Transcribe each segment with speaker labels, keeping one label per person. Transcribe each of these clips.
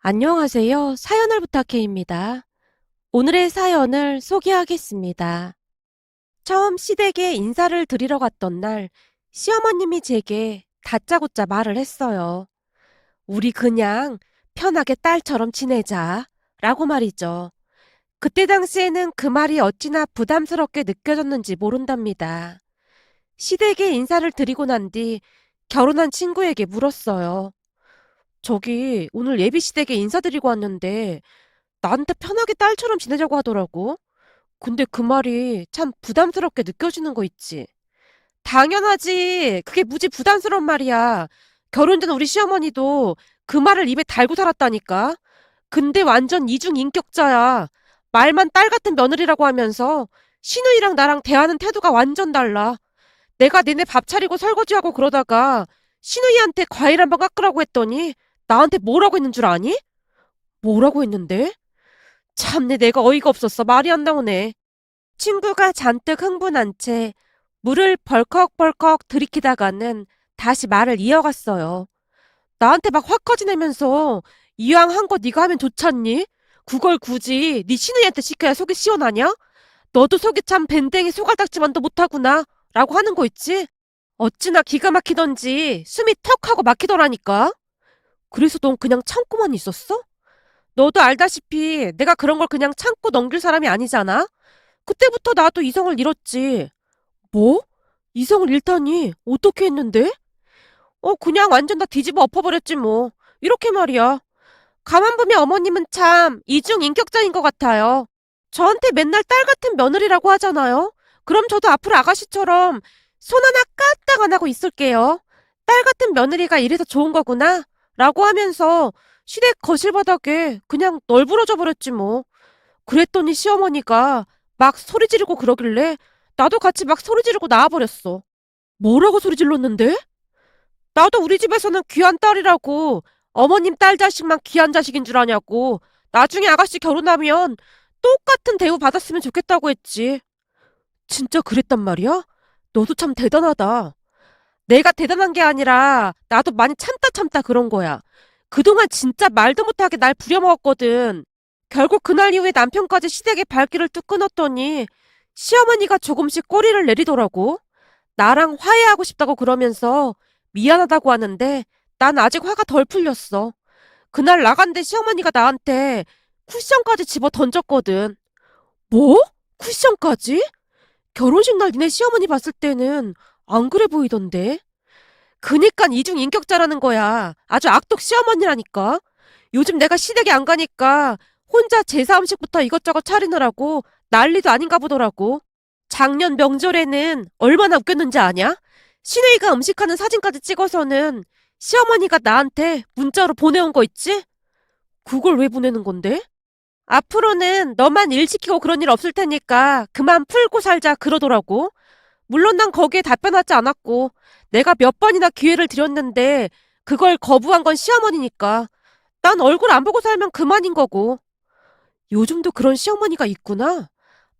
Speaker 1: 안녕하세요. 사연을 부탁해입니다. 오늘의 사연을 소개하겠습니다. 처음 시댁에 인사를 드리러 갔던 날, 시어머님이 제게 다짜고짜 말을 했어요. 우리 그냥 편하게 딸처럼 지내자. 라고 말이죠. 그때 당시에는 그 말이 어찌나 부담스럽게 느껴졌는지 모른답니다. 시댁에 인사를 드리고 난 뒤 결혼한 친구에게 물었어요. 저기, 오늘 예비 시댁에 인사드리고 왔는데, 나한테 편하게 딸처럼 지내자고 하더라고. 근데 그 말이 참 부담스럽게 느껴지는 거 있지. 당연하지. 그게 무지 부담스러운 말이야. 결혼 전 우리 시어머니도 그 말을 입에 달고 살았다니까. 근데 완전 이중인격자야. 말만 딸 같은 며느리라고 하면서 시누이랑 나랑 대하는 태도가 완전 달라. 내가 니네 밥 차리고 설거지하고 그러다가 시누이한테 과일 한번 깎으라고 했더니 나한테 뭐라고 했는 줄 아니? 뭐라고 했는데? 참내 내가 어이가 없었어. 말이 안 나오네. 친구가 잔뜩 흥분한 채 물을 벌컥벌컥 들이키다가는 다시 말을 이어갔어요. 나한테 막 확 커지내면서 이왕 한 거 네가 하면 좋잖니? 그걸 굳이 네 시누이한테 시켜야 속이 시원하냐? 너도 속이 참 밴댕이 소갈딱지만도 못하구나 라고 하는 거 있지? 어찌나 기가 막히던지 숨이 턱 하고 막히더라니까. 그래서 넌 그냥 참고만 있었어? 너도 알다시피 내가 그런 걸 그냥 참고 넘길 사람이 아니잖아? 그때부터 나도 이성을 잃었지. 뭐? 이성을 잃다니? 어떻게 했는데? 그냥 완전 다 뒤집어 엎어버렸지 뭐. 이렇게 말이야. 가만 보면 어머님은 참 이중인격자인 것 같아요. 저한테 맨날 딸 같은 며느리라고 하잖아요. 그럼 저도 앞으로 아가씨처럼 손 하나 까딱 안 하고 있을게요. 딸 같은 며느리가 이래서 좋은 거구나. 라고 하면서 시댁 거실 바닥에 그냥 널브러져 버렸지 뭐. 그랬더니 시어머니가 막 소리 지르고 그러길래 나도 같이 막 소리 지르고 나와버렸어. 뭐라고 소리 질렀는데? 나도 우리 집에서는 귀한 딸이라고 어머님 딸 자식만 귀한 자식인 줄 아냐고. 나중에 아가씨 결혼하면 똑같은 대우 받았으면 좋겠다고 했지. 진짜 그랬단 말이야? 너도 참 대단하다. 내가 대단한 게 아니라 나도 많이 참다 참다 그런 거야. 그동안 진짜 말도 못하게 날 부려먹었거든. 결국 그날 이후에 남편까지 시댁에 발길을 뚝 끊었더니 시어머니가 조금씩 꼬리를 내리더라고. 나랑 화해하고 싶다고 그러면서 미안하다고 하는데 난 아직 화가 덜 풀렸어. 그날 나간데 시어머니가 나한테 쿠션까지 집어 던졌거든. 뭐? 쿠션까지? 결혼식 날 니네 시어머니 봤을 때는 안 그래 보이던데. 그니깐 이중인격자라는 거야. 아주 악독 시어머니라니까. 요즘 내가 시댁에 안 가니까 혼자 제사 음식부터 이것저것 차리느라고 난리도 아닌가 보더라고. 작년 명절에는 얼마나 웃겼는지 아냐? 시누이가 음식하는 사진까지 찍어서는 시어머니가 나한테 문자로 보내온 거 있지? 그걸 왜 보내는 건데? 앞으로는 너만 일 시키고 그런 일 없을 테니까 그만 풀고 살자 그러더라고. 물론 난 거기에 답변하지 않았고 내가 몇 번이나 기회를 드렸는데 그걸 거부한 건 시어머니니까 난 얼굴 안 보고 살면 그만인 거고. 요즘도 그런 시어머니가 있구나.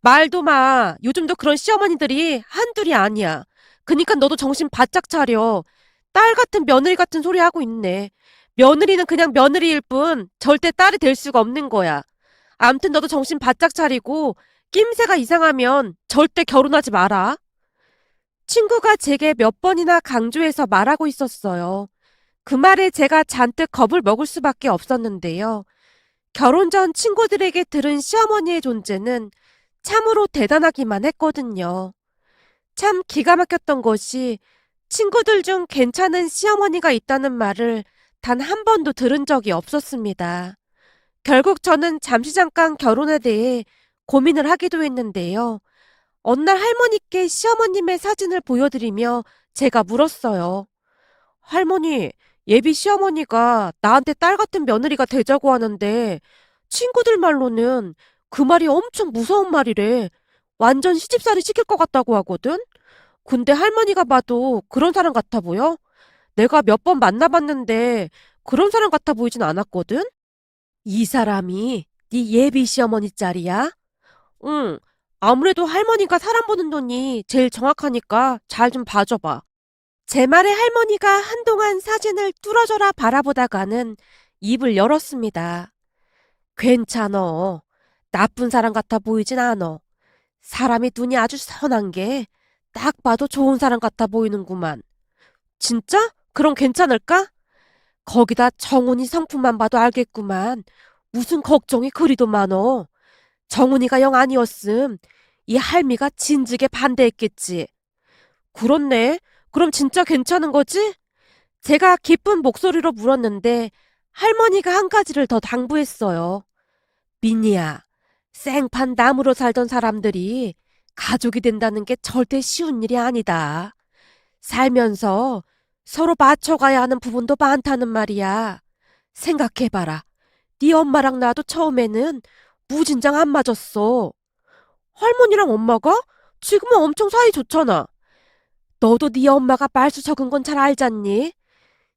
Speaker 1: 말도 마. 요즘도 그런 시어머니들이 한둘이 아니야. 그니까 너도 정신 바짝 차려. 딸 같은 며느리 같은 소리 하고 있네. 며느리는 그냥 며느리일 뿐 절대 딸이 될 수가 없는 거야. 암튼 너도 정신 바짝 차리고 낌새가 이상하면 절대 결혼하지 마라. 친구가 제게 몇 번이나 강조해서 말하고 있었어요. 그 말에 제가 잔뜩 겁을 먹을 수밖에 없었는데요. 결혼 전 친구들에게 들은 시어머니의 존재는 참으로 대단하기만 했거든요. 참 기가 막혔던 것이 친구들 중 괜찮은 시어머니가 있다는 말을 단 한 번도 들은 적이 없었습니다. 결국 저는 잠시 잠깐 결혼에 대해 고민을 하기도 했는데요. 어느 날 할머니께 시어머님의 사진을 보여드리며 제가 물었어요. 할머니, 예비 시어머니가 나한테 딸 같은 며느리가 되자고 하는데 친구들 말로는 그 말이 엄청 무서운 말이래. 완전 시집살이 시킬 것 같다고 하거든? 근데 할머니가 봐도 그런 사람 같아 보여? 내가 몇 번 만나봤는데 그런 사람 같아 보이진 않았거든? 이 사람이 네 예비 시어머니 짤이야? 응. 아무래도 할머니가 사람 보는 눈이 제일 정확하니까 잘 좀 봐줘봐. 제 말에 할머니가 한동안 사진을 뚫어져라 바라보다가는 입을 열었습니다. 괜찮어. 나쁜 사람 같아 보이진 않어. 사람이 눈이 아주 선한 게 딱 봐도 좋은 사람 같아 보이는구만. 진짜? 그럼 괜찮을까? 거기다 정훈이 성품만 봐도 알겠구만. 무슨 걱정이 그리도 많어. 정훈이가 영 아니었음. 이 할미가 진즉에 반대했겠지. 그렇네. 그럼 진짜 괜찮은 거지? 제가 기쁜 목소리로 물었는데 할머니가 한 가지를 더 당부했어요. 민니야, 생판 나무로 살던 사람들이 가족이 된다는 게 절대 쉬운 일이 아니다. 살면서 서로 맞춰가야 하는 부분도 많다는 말이야. 생각해봐라. 네 엄마랑 나도 처음에는 무진장 안 맞았어. 할머니랑 엄마가? 지금은 엄청 사이 좋잖아. 너도 네 엄마가 말수 적은 건 잘 알잖니?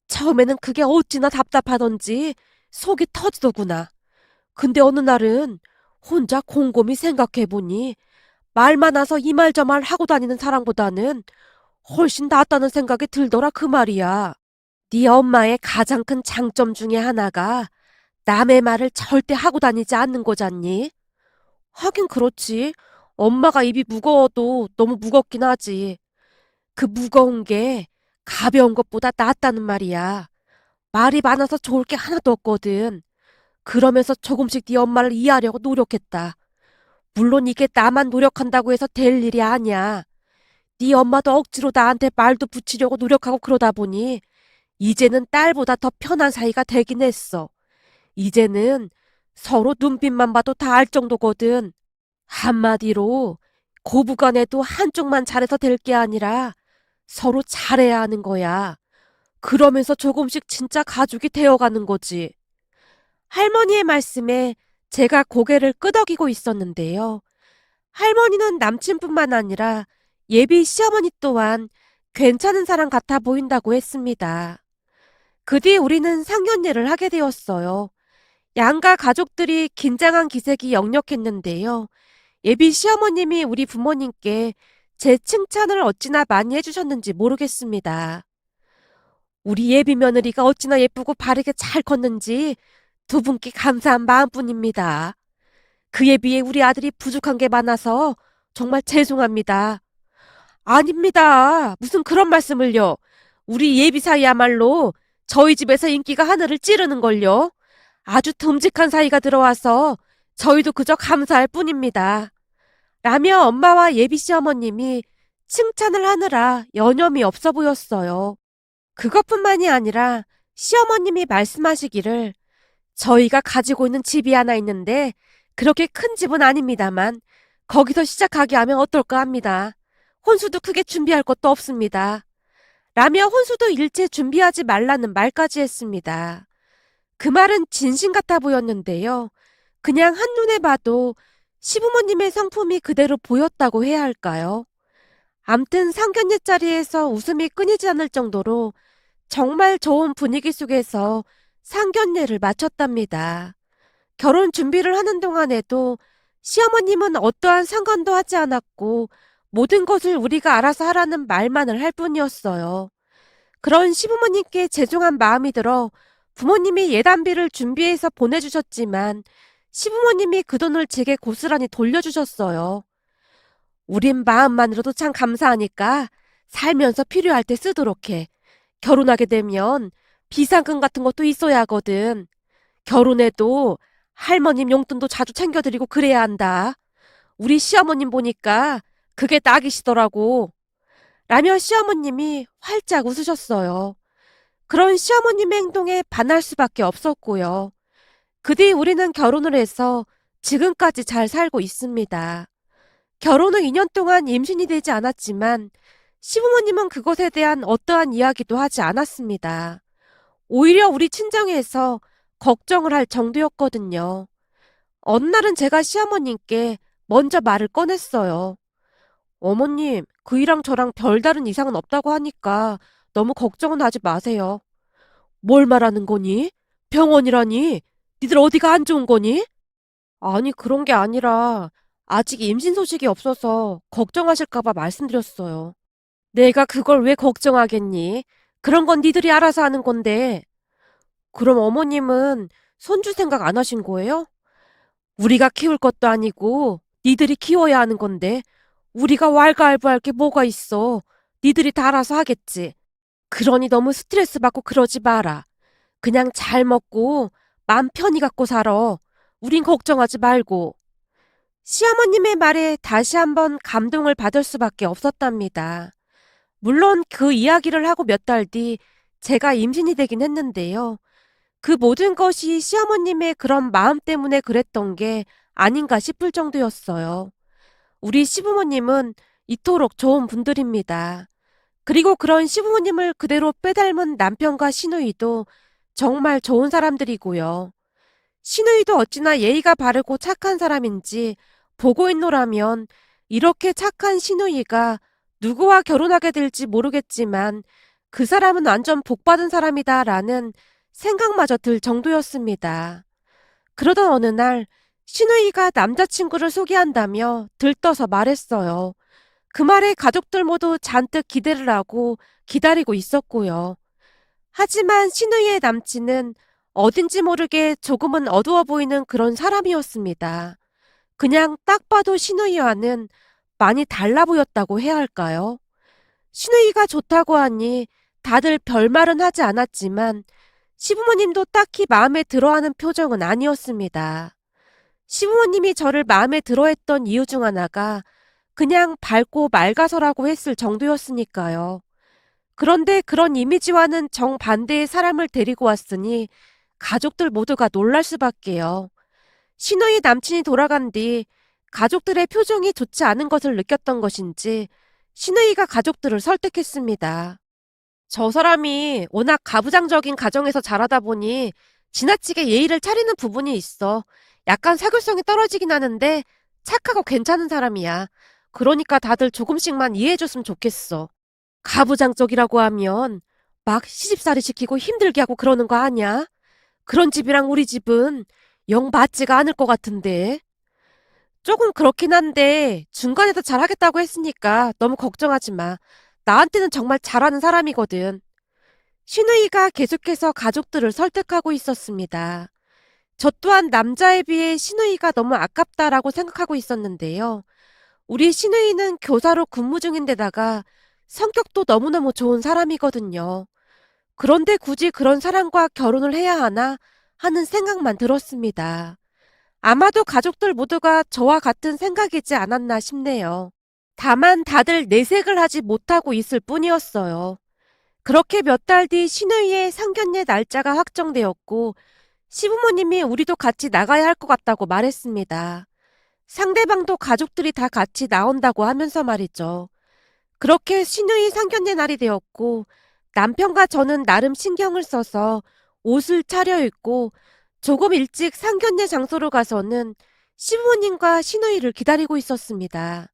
Speaker 1: 처음에는 그게 어찌나 답답하던지 속이 터지더구나. 근데 어느 날은 혼자 곰곰이 생각해보니 말 많아서 이 말 저 말 하고 다니는 사람보다는 훨씬 낫다는 생각이 들더라 그 말이야. 네 엄마의 가장 큰 장점 중에 하나가 남의 말을 절대 하고 다니지 않는 거잖니? 하긴 그렇지. 엄마가 입이 무거워도 너무 무겁긴 하지. 그 무거운 게 가벼운 것보다 낫다는 말이야. 말이 많아서 좋을 게 하나도 없거든. 그러면서 조금씩 네 엄마를 이해하려고 노력했다. 물론 이게 나만 노력한다고 해서 될 일이 아니야. 네 엄마도 억지로 나한테 말도 붙이려고 노력하고 그러다 보니 이제는 딸보다 더 편한 사이가 되긴 했어. 이제는 서로 눈빛만 봐도 다 알 정도거든. 한마디로 고부간에도 한쪽만 잘해서 될 게 아니라 서로 잘해야 하는 거야. 그러면서 조금씩 진짜 가족이 되어가는 거지. 할머니의 말씀에 제가 고개를 끄덕이고 있었는데요. 할머니는 남친뿐만 아니라 예비 시어머니 또한 괜찮은 사람 같아 보인다고 했습니다. 그 뒤 우리는 상견례를 하게 되었어요. 양가 가족들이 긴장한 기색이 역력했는데요. 예비 시어머님이 우리 부모님께 제 칭찬을 어찌나 많이 해주셨는지 모르겠습니다. 우리 예비 며느리가 어찌나 예쁘고 바르게 잘 컸는지 두 분께 감사한 마음뿐입니다. 그에 비해 우리 아들이 부족한 게 많아서 정말 죄송합니다. 아닙니다. 무슨 그런 말씀을요. 우리 예비 사이야말로 저희 집에서 인기가 하늘을 찌르는걸요. 아주 듬직한 사이가 들어와서 저희도 그저 감사할 뿐입니다. 라며 엄마와 예비 시어머님이 칭찬을 하느라 여념이 없어 보였어요. 그것뿐만이 아니라 시어머님이 말씀하시기를 저희가 가지고 있는 집이 하나 있는데 그렇게 큰 집은 아닙니다만 거기서 시작하게 하면 어떨까 합니다. 혼수도 크게 준비할 것도 없습니다. 라며 혼수도 일체 준비하지 말라는 말까지 했습니다. 그 말은 진심 같아 보였는데요. 그냥 한눈에 봐도 시부모님의 성품이 그대로 보였다고 해야 할까요? 암튼 상견례 자리에서 웃음이 끊이지 않을 정도로 정말 좋은 분위기 속에서 상견례를 마쳤답니다. 결혼 준비를 하는 동안에도 시어머님은 어떠한 상관도 하지 않았고 모든 것을 우리가 알아서 하라는 말만을 할 뿐이었어요. 그런 시부모님께 죄송한 마음이 들어 부모님이 예단비를 준비해서 보내주셨지만 시부모님이 그 돈을 제게 고스란히 돌려주셨어요. 우린 마음만으로도 참 감사하니까 살면서 필요할 때 쓰도록 해. 결혼하게 되면 비상금 같은 것도 있어야 하거든. 결혼해도 할머님 용돈도 자주 챙겨드리고 그래야 한다. 우리 시어머님 보니까 그게 딱이시더라고. 라며 시어머님이 활짝 웃으셨어요. 그런 시어머님의 행동에 반할 수밖에 없었고요. 그 뒤 우리는 결혼을 해서 지금까지 잘 살고 있습니다. 결혼 후 2년 동안 임신이 되지 않았지만 시부모님은 그것에 대한 어떠한 이야기도 하지 않았습니다. 오히려 우리 친정에서 걱정을 할 정도였거든요. 어느 날은 제가 시어머님께 먼저 말을 꺼냈어요. 어머님, 그이랑 저랑 별다른 이상은 없다고 하니까 너무 걱정은 하지 마세요. 뭘 말하는 거니? 병원이라니? 니들 어디가 안 좋은 거니? 아니, 그런 게 아니라 아직 임신 소식이 없어서 걱정하실까 봐 말씀드렸어요. 내가 그걸 왜 걱정하겠니? 그런 건 니들이 알아서 하는 건데. 그럼 어머님은 손주 생각 안 하신 거예요? 우리가 키울 것도 아니고 니들이 키워야 하는 건데 우리가 왈가왈부할 게 뭐가 있어. 니들이 다 알아서 하겠지. 그러니 너무 스트레스 받고 그러지 마라. 그냥 잘 먹고 맘 편히 갖고 살아. 우린 걱정하지 말고. 시어머님의 말에 다시 한번 감동을 받을 수밖에 없었답니다. 물론 그 이야기를 하고 몇 달 뒤 제가 임신이 되긴 했는데요. 그 모든 것이 시어머님의 그런 마음 때문에 그랬던 게 아닌가 싶을 정도였어요. 우리 시부모님은 이토록 좋은 분들입니다. 그리고 그런 시부모님을 그대로 빼닮은 남편과 시누이도 정말 좋은 사람들이고요. 시누이도 어찌나 예의가 바르고 착한 사람인지 보고 있노라면 이렇게 착한 시누이가 누구와 결혼하게 될지 모르겠지만 그 사람은 완전 복받은 사람이다라는 생각마저 들 정도였습니다. 그러던 어느 날 시누이가 남자친구를 소개한다며 들떠서 말했어요. 그 말에 가족들 모두 잔뜩 기대를 하고 기다리고 있었고요. 하지만 시누이의 남친은 어딘지 모르게 조금은 어두워 보이는 그런 사람이었습니다. 그냥 딱 봐도 시누이와는 많이 달라 보였다고 해야 할까요? 시누이가 좋다고 하니 다들 별말은 하지 않았지만 시부모님도 딱히 마음에 들어하는 표정은 아니었습니다. 시부모님이 저를 마음에 들어했던 이유 중 하나가 그냥 밝고 맑아서라고 했을 정도였으니까요. 그런데 그런 이미지와는 정반대의 사람을 데리고 왔으니 가족들 모두가 놀랄 수밖에요. 시누이 남친이 돌아간 뒤 가족들의 표정이 좋지 않은 것을 느꼈던 것인지 시누이가 가족들을 설득했습니다. 저 사람이 워낙 가부장적인 가정에서 자라다 보니 지나치게 예의를 차리는 부분이 있어. 약간 사교성이 떨어지긴 하는데 착하고 괜찮은 사람이야. 그러니까 다들 조금씩만 이해해줬으면 좋겠어. 가부장적이라고 하면 막 시집살이 시키고 힘들게 하고 그러는 거 아니야? 그런 집이랑 우리 집은 영 맞지가 않을 것 같은데. 조금 그렇긴 한데 중간에서 잘하겠다고 했으니까 너무 걱정하지 마. 나한테는 정말 잘하는 사람이거든. 신우이가 계속해서 가족들을 설득하고 있었습니다. 저 또한 남자에 비해 신우이가 너무 아깝다라고 생각하고 있었는데요. 우리 신우이는 교사로 근무 중인데다가 성격도 너무너무 좋은 사람이거든요. 그런데 굳이 그런 사람과 결혼을 해야 하나 하는 생각만 들었습니다. 아마도 가족들 모두가 저와 같은 생각이지 않았나 싶네요. 다만 다들 내색을 하지 못하고 있을 뿐이었어요. 그렇게 몇 달 뒤 신우이의 상견례 날짜가 확정되었고 시부모님이 우리도 같이 나가야 할 것 같다고 말했습니다. 상대방도 가족들이 다 같이 나온다고 하면서 말이죠. 그렇게 신우이 상견례 날이 되었고 남편과 저는 나름 신경을 써서 옷을 차려입고 조금 일찍 상견례 장소로 가서는 시부모님과 시누이를 기다리고 있었습니다.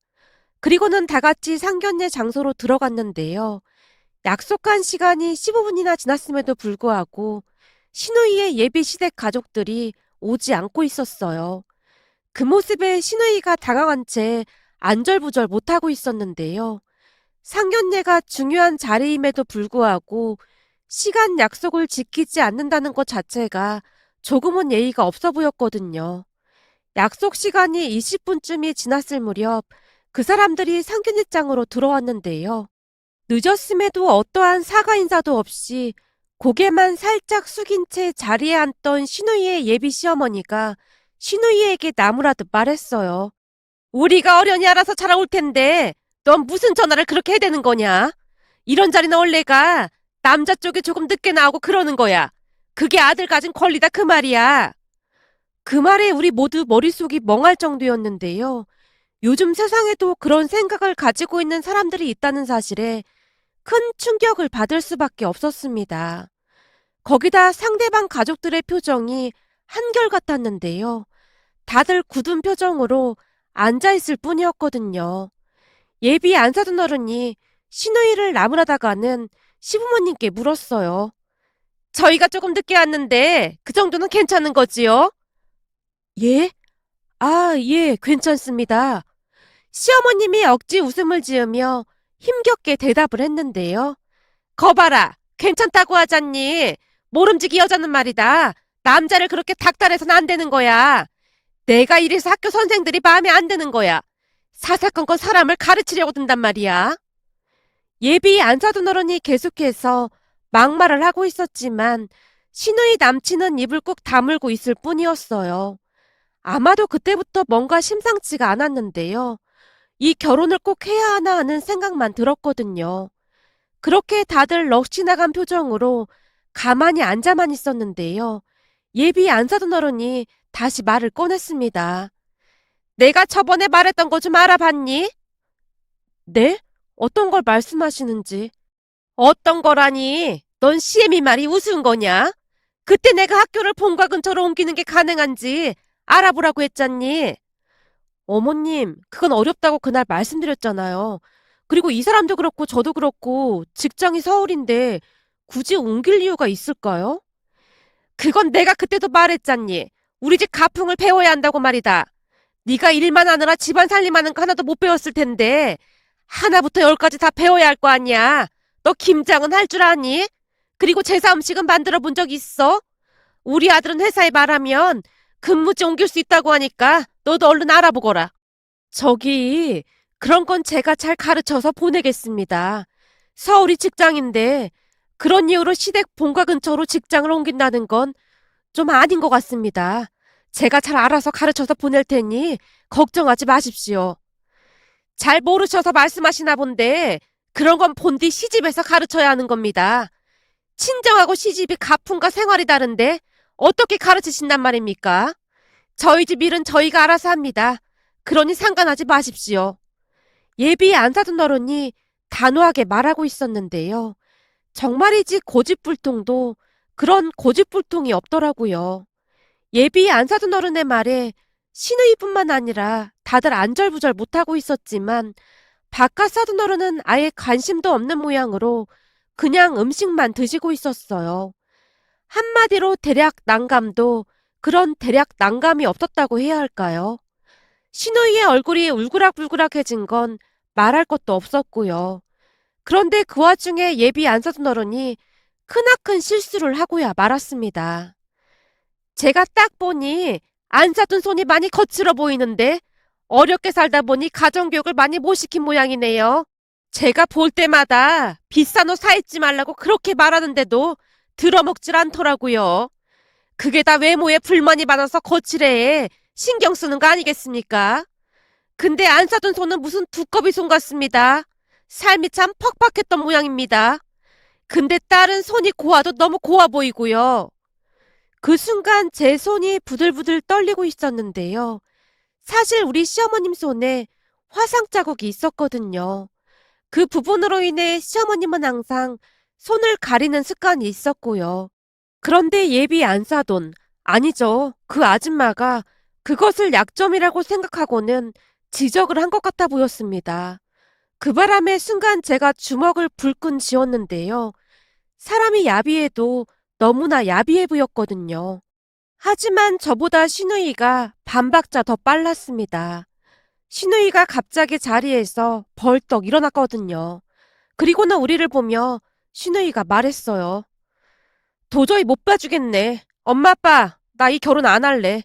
Speaker 1: 그리고는 다 같이 상견례 장소로 들어갔는데요. 약속한 시간이 15분이나 지났음에도 불구하고 시누이의 예비 시댁 가족들이 오지 않고 있었어요. 그 모습에 시누이가 당황한 채 안절부절 못하고 있었는데요. 상견례가 중요한 자리임에도 불구하고 시간 약속을 지키지 않는다는 것 자체가 조금은 예의가 없어 보였거든요. 약속 시간이 20분쯤이 지났을 무렵 그 사람들이 상견례장으로 들어왔는데요. 늦었음에도 어떠한 사과 인사도 없이 고개만 살짝 숙인 채 자리에 앉던 시누이의 예비 시어머니가 시누이에게 나무라듯 말했어요. 우리가 어련히 알아서 잘올 텐데 넌 무슨 전화를 그렇게 해대는 거냐? 이런 자리는 원래가 남자 쪽이 조금 늦게 나오고 그러는 거야. 그게 아들 가진 권리다 그 말이야. 그 말에 우리 모두 머릿속이 멍할 정도였는데요. 요즘 세상에도 그런 생각을 가지고 있는 사람들이 있다는 사실에 큰 충격을 받을 수밖에 없었습니다. 거기다 상대방 가족들의 표정이 한결같았는데요. 다들 굳은 표정으로 앉아있을 뿐이었거든요. 예비 안 사둔 어른이 시누이를 나무라다가는 시부모님께 물었어요. 저희가 조금 늦게 왔는데 그 정도는 괜찮은 거지요? 예? 아, 예, 괜찮습니다. 시어머님이 억지 웃음을 지으며 힘겹게 대답을 했는데요. 거봐라, 괜찮다고 하잖니. 모름지기 여자는 말이다. 남자를 그렇게 닥달해서는 안 되는 거야. 내가 이래서 학교 선생들이 마음에 안 드는 거야. 사사건건 사람을 가르치려고 든단 말이야. 예비 안 사둔 어른이 계속해서 막말을 하고 있었지만 신우이 남친은 입을 꾹 다물고 있을 뿐이었어요. 아마도 그때부터 뭔가 심상치가 않았는데요. 이 결혼을 꼭 해야 하나 하는 생각만 들었거든요. 그렇게 다들 넋이 나간 표정으로 가만히 앉아만 있었는데요. 예비 안 사둔 어른이 다시 말을 꺼냈습니다. 내가 저번에 말했던 거 좀 알아봤니? 네? 어떤 걸 말씀하시는지. 어떤 거라니? 넌 CM이 말이 우스운 거냐? 그때 내가 학교를 본가 근처로 옮기는 게 가능한지 알아보라고 했잖니. 어머님, 그건 어렵다고 그날 말씀드렸잖아요. 그리고 이 사람도 그렇고 저도 그렇고 직장이 서울인데 굳이 옮길 이유가 있을까요? 그건 내가 그때도 말했잖니. 우리 집 가풍을 배워야 한다고 말이다. 네가 일만 하느라 집안 살림하는 거 하나도 못 배웠을 텐데 하나부터 열까지 다 배워야 할 거 아니야. 너 김장은 할 줄 아니? 그리고 제사 음식은 만들어 본 적 있어? 우리 아들은 회사에 말하면 근무지 옮길 수 있다고 하니까 너도 얼른 알아보거라. 저기, 그런 건 제가 잘 가르쳐서 보내겠습니다. 서울이 직장인데 그런 이유로 시댁 본가 근처로 직장을 옮긴다는 건 좀 아닌 것 같습니다. 제가 잘 알아서 가르쳐서 보낼 테니 걱정하지 마십시오. 잘 모르셔서 말씀하시나 본데 그런 건 본디 시집에서 가르쳐야 하는 겁니다. 친정하고 시집이 가풍과 생활이 다른데 어떻게 가르치신단 말입니까? 저희 집 일은 저희가 알아서 합니다. 그러니 상관하지 마십시오. 예비에 안 사둔 어른이 단호하게 말하고 있었는데요. 정말이지 고집불통도 그런 고집불통이 없더라고요. 예비에 안 사둔 어른의 말에 시누이뿐만 아니라 다들 안절부절 못하고 있었지만 바깥 사둔 어른은 아예 관심도 없는 모양으로 그냥 음식만 드시고 있었어요. 한마디로 대략 난감도 그런 대략 난감이 없었다고 해야 할까요? 시누이의 얼굴이 울그락불그락해진 건 말할 것도 없었고요. 그런데 그 와중에 예비 안 사둔 어른이 크나큰 실수를 하고야 말았습니다. 제가 딱 보니 안 사둔 손이 많이 거칠어 보이는데 어렵게 살다 보니 가정교육을 많이 못 시킨 모양이네요. 제가 볼 때마다 비싼 옷 사입지 말라고 그렇게 말하는데도 들어먹질 않더라고요. 그게 다 외모에 불만이 많아서 거칠해 신경 쓰는 거 아니겠습니까? 근데 안 사둔 손은 무슨 두꺼비 손 같습니다. 삶이 참 퍽퍽했던 모양입니다. 근데 딸은 손이 고와도 너무 고와 보이고요. 그 순간 제 손이 부들부들 떨리고 있었는데요. 사실 우리 시어머님 손에 화상 자국이 있었거든요. 그 부분으로 인해 시어머님은 항상 손을 가리는 습관이 있었고요. 그런데 예비 안 사돈, 아니죠. 그 아줌마가 그것을 약점이라고 생각하고는 지적을 한 것 같아 보였습니다. 그 바람에 순간 제가 주먹을 불끈 쥐었는데요. 사람이 야비해도 너무나 야비해 보였거든요. 하지만 저보다 시누이가 반박자 더 빨랐습니다. 시누이가 갑자기 자리에서 벌떡 일어났거든요. 그리고는 우리를 보며 시누이가 말했어요. 도저히 못 봐주겠네. 엄마 아빠 나 이 결혼 안 할래.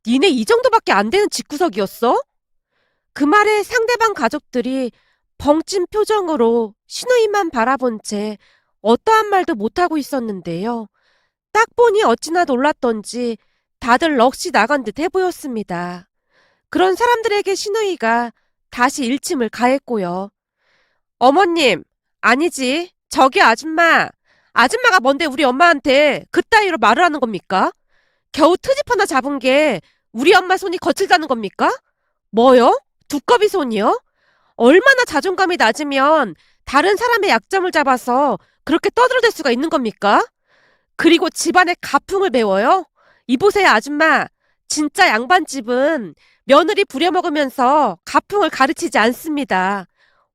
Speaker 1: 니네 이 정도밖에 안 되는 집구석이었어? 그 말에 상대방 가족들이 벙찐 표정으로 시누이만 바라본 채 어떠한 말도 못하고 있었는데요. 딱 보니 어찌나 놀랐던지 다들 넋이 나간 듯 해 보였습니다. 그런 사람들에게 시누이가 다시 일침을 가했고요. 어머님, 아니지. 저기 아줌마. 아줌마가 뭔데 우리 엄마한테 그따위로 말을 하는 겁니까? 겨우 트집 하나 잡은 게 우리 엄마 손이 거칠다는 겁니까? 뭐요? 두꺼비 손이요? 얼마나 자존감이 낮으면 다른 사람의 약점을 잡아서 그렇게 떠들어댈 수가 있는 겁니까? 그리고 집안에 가풍을 배워요? 이보세요 아줌마. 진짜 양반집은 며느리 부려먹으면서 가풍을 가르치지 않습니다.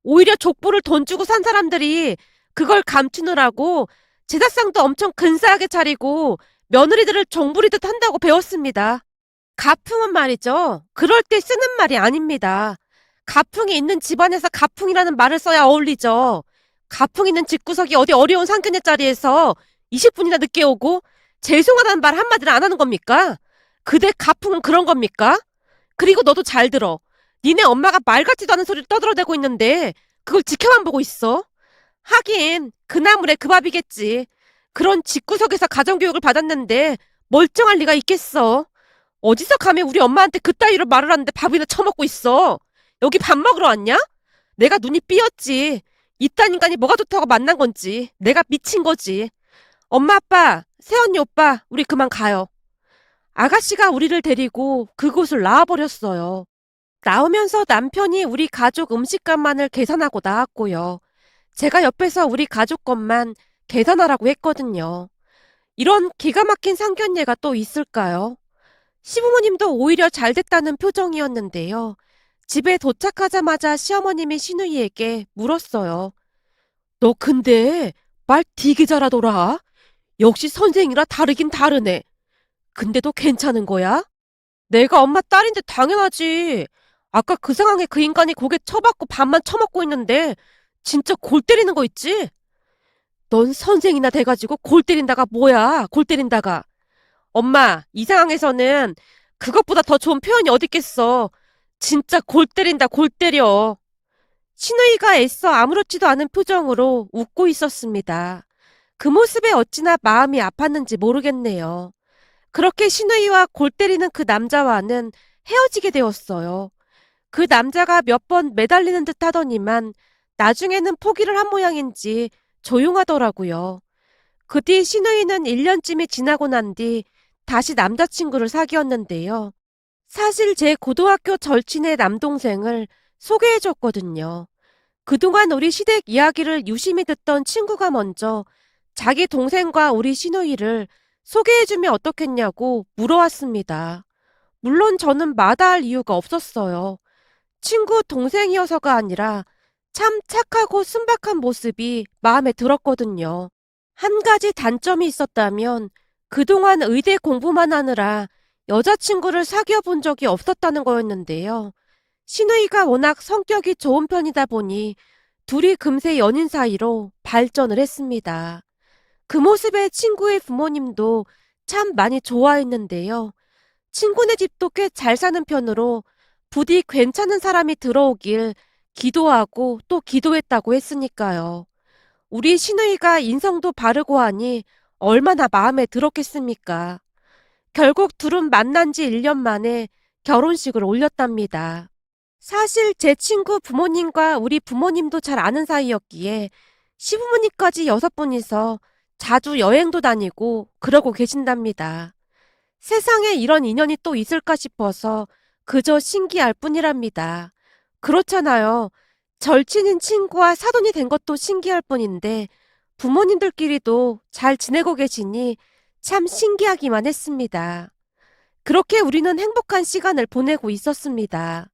Speaker 1: 오히려 족보를 돈 주고 산 사람들이 그걸 감추느라고 제사상도 엄청 근사하게 차리고 며느리들을 종부리듯 한다고 배웠습니다. 가풍은 말이죠. 그럴 때 쓰는 말이 아닙니다. 가풍이 있는 집안에서 가풍이라는 말을 써야 어울리죠. 가풍 있는 집구석이 어디 어려운 상견례 자리에서 20분이나 늦게 오고 죄송하다는 말 한마디를 안 하는 겁니까? 그대 가풍은 그런 겁니까? 그리고 너도 잘 들어. 니네 엄마가 말 같지도 않은 소리를 떠들어대고 있는데 그걸 지켜만 보고 있어. 하긴 그 나물에 그 밥이겠지. 그런 집구석에서 가정교육을 받았는데 멀쩡할 리가 있겠어. 어디서 감히 우리 엄마한테 그따위로 말을 하는데 밥이나 처먹고 있어. 여기 밥 먹으러 왔냐? 내가 눈이 삐었지. 이딴 인간이 뭐가 좋다고 만난 건지. 내가 미친 거지. 엄마, 아빠, 새언니 오빠, 우리 그만 가요. 아가씨가 우리를 데리고 그곳을 나와버렸어요. 나오면서 남편이 우리 가족 음식값만을 계산하고 나왔고요. 제가 옆에서 우리 가족 것만 계산하라고 했거든요. 이런 기가 막힌 상견례가 또 있을까요? 시부모님도 오히려 잘 됐다는 표정이었는데요. 집에 도착하자마자 시어머님이 시누이에게 물었어요. 너 근데 말 되게 잘하더라. 역시 선생이라 다르긴 다르네. 근데도 괜찮은 거야? 내가 엄마 딸인데 당연하지. 아까 그 상황에 그 인간이 고개 쳐박고 밥만 처먹고 있는데 진짜 골 때리는 거 있지? 넌 선생이나 돼가지고 골 때린다가 뭐야? 골 때린다가. 엄마, 이 상황에서는 그것보다 더 좋은 표현이 어딨겠어. 진짜 골 때린다, 골 때려. 신우이가 애써 아무렇지도 않은 표정으로 웃고 있었습니다. 그 모습에 어찌나 마음이 아팠는지 모르겠네요. 그렇게 신우이와 골 때리는 그 남자와는 헤어지게 되었어요. 그 남자가 몇 번 매달리는 듯 하더니만 나중에는 포기를 한 모양인지 조용하더라고요. 그 뒤 신우이는 1년쯤이 지나고 난 뒤 다시 남자친구를 사귀었는데요. 사실 제 고등학교 절친의 남동생을 소개해줬거든요. 그동안 우리 시댁 이야기를 유심히 듣던 친구가 먼저 자기 동생과 우리 시누이를 소개해주면 어떻겠냐고 물어왔습니다. 물론 저는 마다할 이유가 없었어요. 친구 동생이어서가 아니라 참 착하고 순박한 모습이 마음에 들었거든요. 한 가지 단점이 있었다면 그동안 의대 공부만 하느라 여자친구를 사귀어 본 적이 없었다는 거였는데요. 신우이가 워낙 성격이 좋은 편이다 보니 둘이 금세 연인 사이로 발전을 했습니다. 그 모습에 친구의 부모님도 참 많이 좋아했는데요. 친구네 집도 꽤 잘 사는 편으로 부디 괜찮은 사람이 들어오길 기도하고 또 기도했다고 했으니까요. 우리 시누이가 인성도 바르고 하니 얼마나 마음에 들었겠습니까? 결국 둘은 만난 지 1년 만에 결혼식을 올렸답니다. 사실 제 친구 부모님과 우리 부모님도 잘 아는 사이였기에 시부모님까지 6분이서 자주 여행도 다니고 그러고 계신답니다. 세상에 이런 인연이 또 있을까 싶어서 그저 신기할 뿐이랍니다. 그렇잖아요. 절친인 친구와 사돈이 된 것도 신기할 뿐인데 부모님들끼리도 잘 지내고 계시니 참 신기하기만 했습니다. 그렇게 우리는 행복한 시간을 보내고 있었습니다.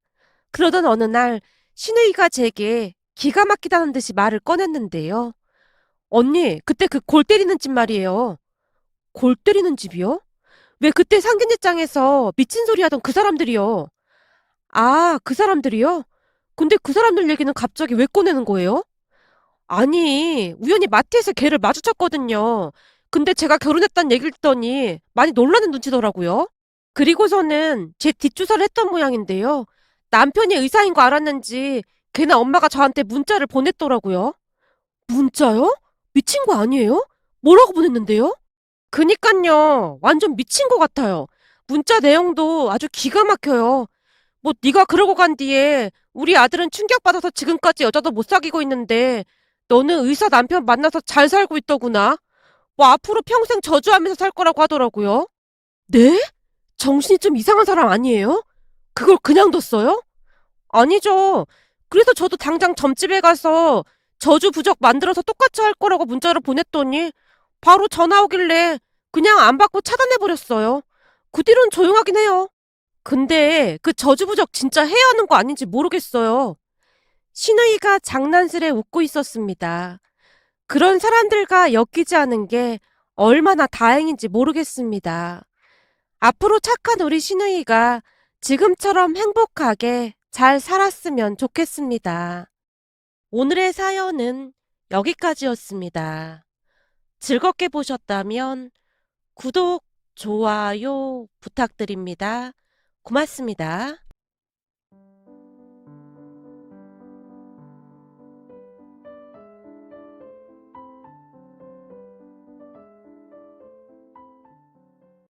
Speaker 1: 그러던 어느 날 신우이가 제게 기가 막히다는 듯이 말을 꺼냈는데요. 언니, 그때 그 골 때리는 집 말이에요. 골 때리는 집이요? 왜 그때 상견례장에서 미친 소리 하던 그 사람들이요? 아, 그 사람들이요? 근데 그 사람들 얘기는 갑자기 왜 꺼내는 거예요? 아니, 우연히 마트에서 걔를 마주쳤거든요. 근데 제가 결혼했다는 얘기를 듣더니 많이 놀라는 눈치더라고요. 그리고서는 제 뒷조사를 했던 모양인데요. 남편이 의사인 거 알았는지 걔네 엄마가 저한테 문자를 보냈더라고요. 문자요? 미친 거 아니에요? 뭐라고 보냈는데요? 그니깐요. 완전 미친 것 같아요. 문자 내용도 아주 기가 막혀요. 뭐 네가 그러고 간 뒤에 우리 아들은 충격받아서 지금까지 여자도 못 사귀고 있는데 너는 의사 남편 만나서 잘 살고 있더구나. 뭐 앞으로 평생 저주하면서 살 거라고 하더라고요. 네? 정신이 좀 이상한 사람 아니에요? 그걸 그냥 뒀어요? 아니죠. 그래서 저도 당장 점집에 가서 저주 부적 만들어서 똑같이 할 거라고 문자를 보냈더니 바로 전화 오길래 그냥 안 받고 차단해버렸어요. 그 뒤로는 조용하긴 해요. 근데 그 저주 부적 진짜 해야 하는 거 아닌지 모르겠어요. 신우이가 장난스레 웃고 있었습니다. 그런 사람들과 엮이지 않은 게 얼마나 다행인지 모르겠습니다. 앞으로 착한 우리 신우이가 지금처럼 행복하게 잘 살았으면 좋겠습니다. 오늘의 사연은 여기까지였습니다. 즐겁게 보셨다면 구독, 좋아요 부탁드립니다. 고맙습니다.